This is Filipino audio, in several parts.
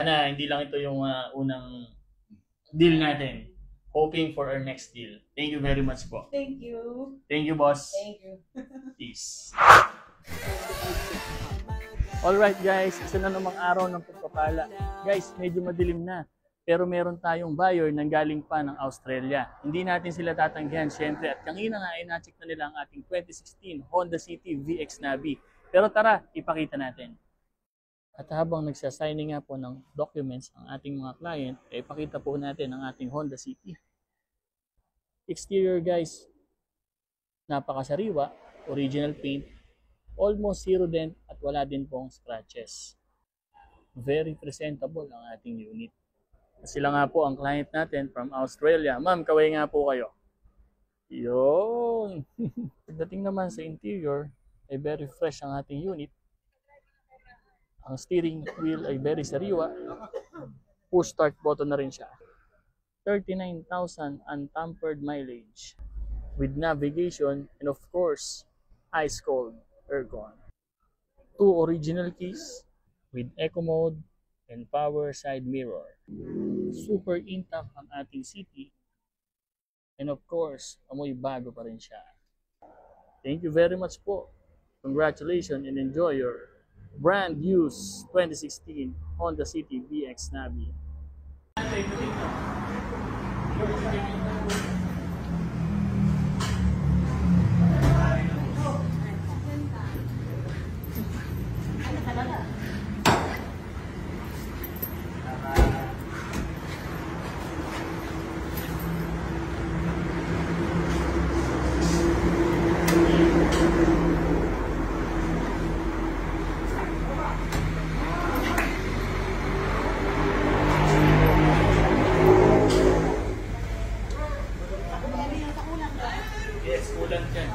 Sana hindi lang ito yung unang deal natin. Hoping for our next deal. Thank you very much po. Thank you. Thank you, boss. Thank you. Peace. Alright guys, isa na namang araw ng pagpapala. Guys, medyo madilim na. Pero meron tayong buyer nang galing pa ng Australia. Hindi natin sila tatanggihan syempre. At kanina nga ay na-check na nila ang ating 2016 Honda City VX Navi. Pero tara, ipakita natin. At habang nagsasigning nga po ng documents ang ating mga client, ay ipakita po natin ang ating Honda City. Exterior guys, napakasariwa, original paint, almost zero dent at wala din pong scratches. Very presentable ang ating unit. Sila nga po ang client natin from Australia. Ma'am, kaway nga po kayo. Yun! Pagdating naman sa interior, ay very fresh ang ating unit. Ang steering wheel ay very sariwa. Push start button na rin siya. 39,000 untampered mileage with navigation and of course, ice cold aircon. 2 original keys with eco mode and power side mirror. Super intact ang ating City. And of course, amoy bago pa rin siya. Thank you very much po. Congratulations and enjoy your brand new 2016 Honda City VX Navi. Yes, kulang dyan.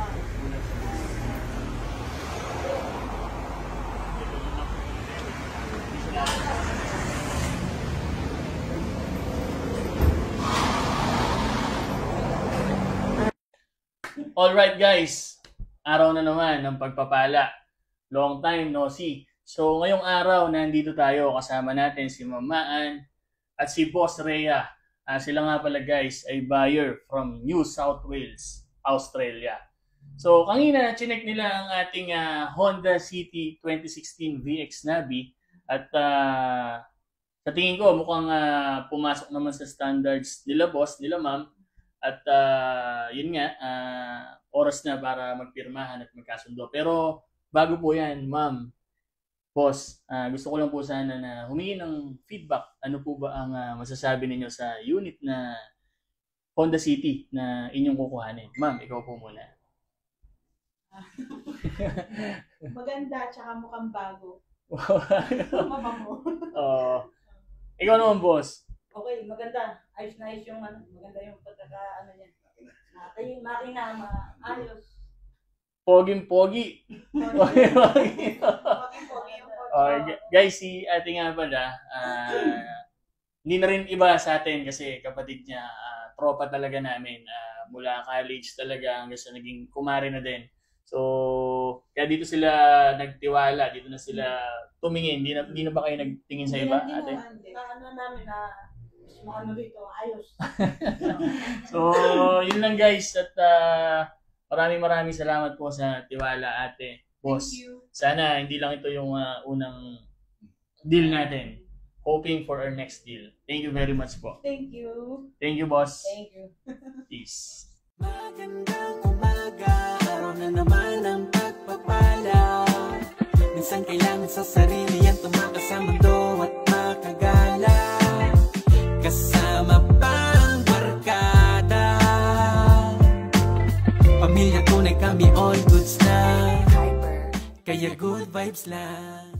Alright guys, araw na naman ng pagpapala. Long time no see. So ngayong araw nandito tayo, kasama natin si Mamaan at si Boss Rhea. Sila nga pala guys ay buyer from New South Wales, Australia. So kanina chinek nila ang ating Honda City 2016 VX Navi at sa tingin ko mukhang pumasok naman sa standards nila boss, nila ma'am. At yun nga, oras na para magpirmahan at magkasundo. Pero bago po yan, ma'am, boss, gusto ko lang po sana na humingi ng feedback. Ano po ba ang masasabi ninyo sa unit na Honda City na inyong kukuhanin? Ma'am, ikaw po muna. Maganda, tsaka mukhang bago. Mabango. Ikaw naman, boss. Okay, maganda. Ayos na ayos yung maganda yung pagkaka niya. Yung makina, maayos. Poging-pogi. Poging-pogi. Okay, guys, si ate nga pala, hindi na rin iba sa atin kasi kapatid niya, tropa talaga namin. Mula college talaga hanggang sa naging kumare na din. So, kaya dito sila nagtiwala, dito na sila tumingin. Hindi na ba kayo nagtingin sa iba, ate? Ano namin na ano dito, ayos. So, yun lang guys. At maraming salamat po sa tiwala, ate. Boss, sana hindi lang ito yung unang deal natin. Hoping for our next deal. Thank you very much po. Thank you. Thank you, boss. Thank you. Peace. Magandang umaga, araw na naman ang pagpapala. Minsan kailangan sa sarili yan tumakas sa mundo at makagala. Kasama pang barkada, pamilya tunay kami all goods na, kaya good vibes lang.